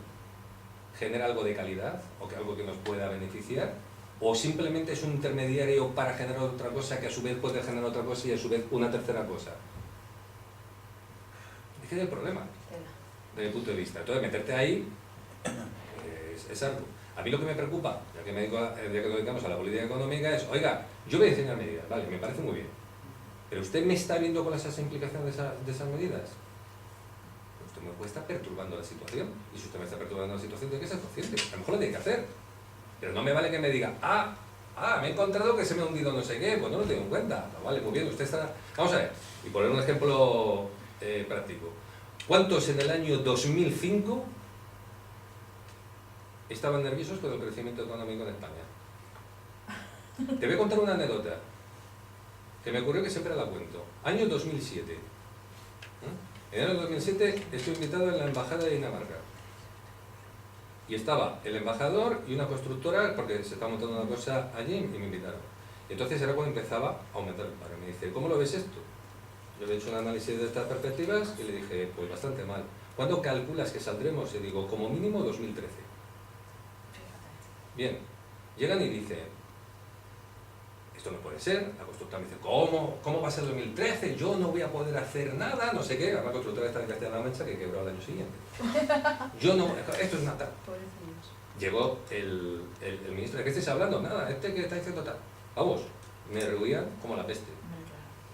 genera algo de calidad o que algo que nos pueda beneficiar? ¿O simplemente es un intermediario para generar otra cosa que a su vez puede generar otra cosa y a su vez una tercera cosa? Es que es el problema, desde mi punto de vista. Entonces, meterte ahí es algo. A mí lo que me preocupa, ya que nos dedicamos a la política económica, es, oiga, yo voy a enseñar medidas, vale, me parece muy bien, pero usted me está viendo con esas implicaciones de esas medidas. Usted me puede estar perturbando la situación, y si usted me está perturbando la situación, tiene que ser consciente. A lo mejor lo tiene que hacer, pero no me vale que me diga, me he encontrado que se me ha hundido no sé qué, pues no lo tengo en cuenta. No, vale, muy bien, usted está... Vamos a ver, y poner un ejemplo práctico. ¿Cuántos en el año 2005 estaban nerviosos con el crecimiento económico en España? Te voy a contar una anécdota que me ocurrió, que siempre la cuento. Año 2007. En el año 2007 estoy invitado en la embajada de Dinamarca. Y estaba el embajador y una constructora, porque se estaba montando una cosa allí, y me invitaron. Y entonces era cuando empezaba a aumentar el paro. Me dice, ¿cómo lo ves esto? Yo le he hecho un análisis de estas perspectivas y le dije, pues bastante mal. ¿Cuándo calculas que saldremos? Y digo, como mínimo 2013. Bien, llegan y dicen, esto no puede ser. La constructora me dice, ¿cómo va a ser 2013? Yo no voy a poder hacer nada, no sé qué. La constructora está en Castilla-La Mancha, que quebró el año siguiente. Yo no, esto es nada. Llegó el ministro, ¿de qué estáis hablando? Nada, que está diciendo tal. Vamos, me rehuían como la peste.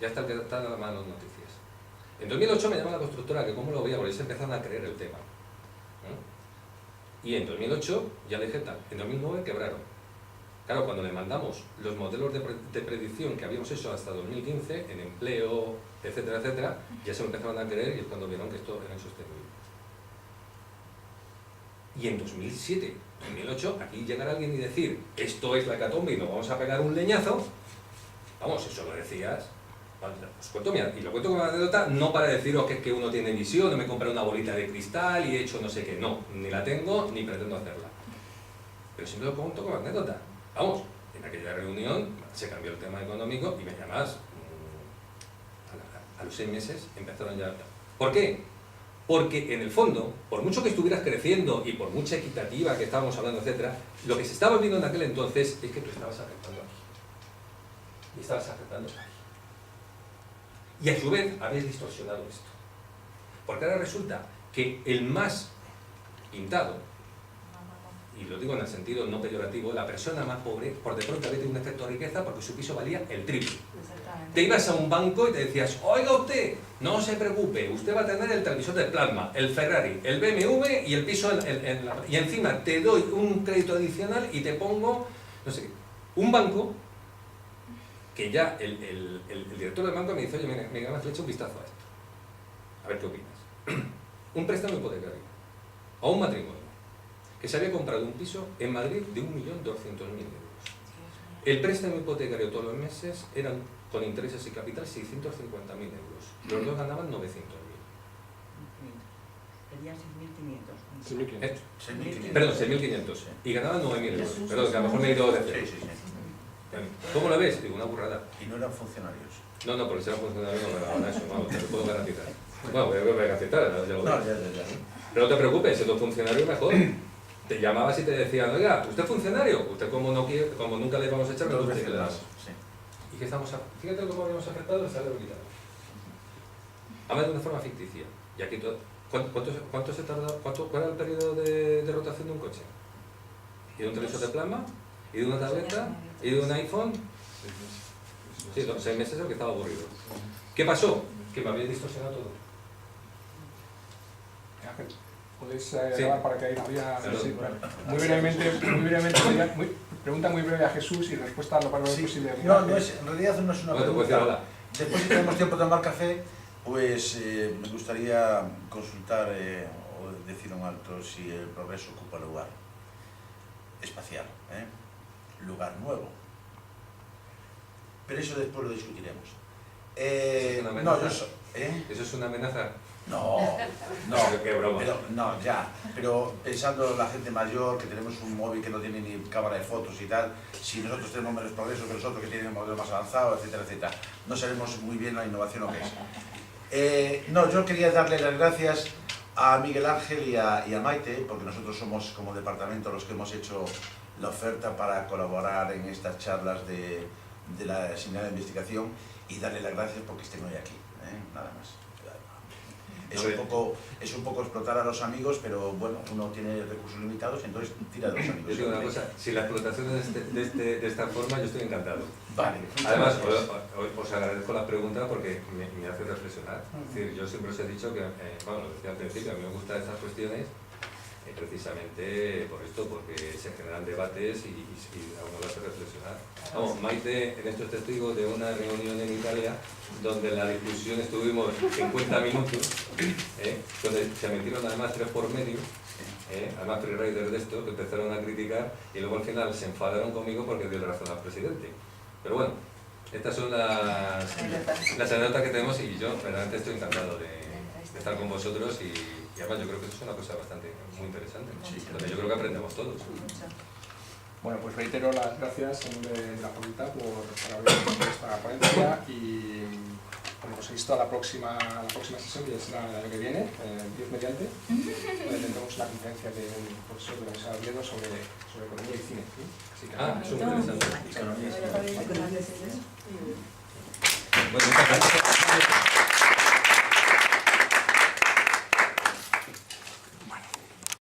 Ya está el que está en las malas noticias. En 2008 me llama la constructora, que cómo lo veía, porque se empezaron a creer el tema. Y en 2008 ya le dije tal. En 2009 quebraron. Claro, cuando le mandamos los modelos de predicción que habíamos hecho hasta 2015, en empleo, etcétera, etcétera, ya se lo empezaron a creer y es cuando vieron que esto era insostenible. Y en 2007, 2008, aquí llegar alguien y decir, esto es la hecatombe y nos vamos a pegar un leñazo, vamos, eso lo decías. Os cuento, mira, y lo cuento como anécdota, no para deciros que es que uno tiene visión, no me compré una bolita de cristal y he hecho no sé qué, no, ni la tengo ni pretendo hacerla. Pero siempre lo cuento como anécdota. Vamos, en aquella reunión se cambió el tema económico y me llamas, a los 6 meses empezaron ya. ¿Por qué? Porque en el fondo, por mucho que estuvieras creciendo y por mucha equitativa que estábamos hablando, etcétera, lo que se estaba viendo en aquel entonces es que tú estabas afectando aquí. Y estabas afectando aquí. Y a su vez habéis distorsionado esto. Porque ahora resulta que el más pintado, y lo digo en el sentido no peyorativo, la persona más pobre, por de pronto había tenido un efecto de riqueza porque su piso valía el triple. Te ibas a un banco y te decías, oiga usted, no se preocupe, usted va a tener el televisor de plasma, el Ferrari, el BMW y el piso y encima te doy un crédito adicional y te pongo, no sé qué, un banco que ya el director del banco me dice, oye, mira, le echa un vistazo a esto, a ver qué opinas. Un préstamo hipotecario a un matrimonio que se había comprado un piso en Madrid de 1.200.000 euros. El préstamo hipotecario todos los meses eran, con intereses y capital, 650.000 euros. Los dos ganaban 900.000. Serían 6.500. Perdón, 6.500. Y ganaban 9.000 euros. Perdón, que a lo mejor me he ido de cero. ¿Cómo lo ves? Digo, una burrada. ¿Y no eran funcionarios? No, porque si eran funcionarios no me ganaban eso, vamos, te lo puedo garantizar. Bueno, voy a garantizar, ya lo veo. Pero no te preocupes, siendo funcionario mejor. Te llamabas y te decían, oiga, ¿usted es funcionario? Usted como nunca le vamos a echar, dos usted veces le más. damos. Sí. ¿Y qué estamos fíjate cómo habíamos afectado el salario vital. Además de una forma ficticia. Y aquí todo. ¿Cuánto se tarda? ¿Cuál era el periodo de rotación de un coche? ¿Y de un televisor de plasma? ¿Y de una tableta? ¿Y de un iPhone? Sí, 6 meses el que estaba aburrido. ¿Qué pasó? Que me había distorsionado todo. Ángel, ¿podéis grabar para que ahí había... Sí, muy brevemente, pregunta muy breve a Jesús y respuesta a lo más posible. No, en realidad no es una pregunta. Después, si tenemos tiempo de tomar café, pues me gustaría consultar o decir un alto si el progreso ocupa lugar espacial, lugar nuevo. Pero eso después lo discutiremos. ¿Eso es una amenaza? ¿Eso es una amenaza? No, qué broma. Pero pensando la gente mayor, que tenemos un móvil que no tiene ni cámara de fotos y tal, si nosotros tenemos menos progreso que los otros que tienen un modelo más avanzado, etcétera, etcétera, no sabemos muy bien la innovación lo que es. Yo quería darle las gracias a Miguel Ángel y a Maite, porque nosotros somos como departamento los que hemos hecho la oferta para colaborar en estas charlas de la Seminaria de Investigación, y darle las gracias porque estén hoy aquí, nada más. Es un poco explotar a los amigos, pero bueno, uno tiene recursos limitados, entonces tira de los amigos. Yo digo una cosa, si la explotación es de esta forma, yo estoy encantado. Vale. Además, os agradezco la pregunta porque me hace reflexionar. Es decir, yo siempre os he dicho que, bueno, lo decía al principio, a mí me gustan estas cuestiones precisamente por esto, porque se generan debates y a uno lo hace reflexionar. Vamos, Maite en esto es testigo de una reunión en Italia donde en la discusión estuvimos 50 minutos, donde se metieron además 3 por medio, además freeriders de esto, que empezaron a criticar y luego al final se enfadaron conmigo porque dio razón al presidente. Pero bueno, estas son las anécdotas que tenemos y yo verdaderamente estoy encantado de estar con vosotros y además yo creo que eso es una cosa bastante muy interesante, donde yo creo que aprendemos todos. Bueno, pues reitero las gracias en nombre de la facultad por haber hecho esta ponencia y bueno, pues insto a la próxima sesión, que ya será el año que viene, Dios mediante, donde tendremos una conferencia de un profesor de la Universidad de Oviedo sobre economía y cine. Así que, eso es muy interesante. Bueno, Bueno, muchas gracias.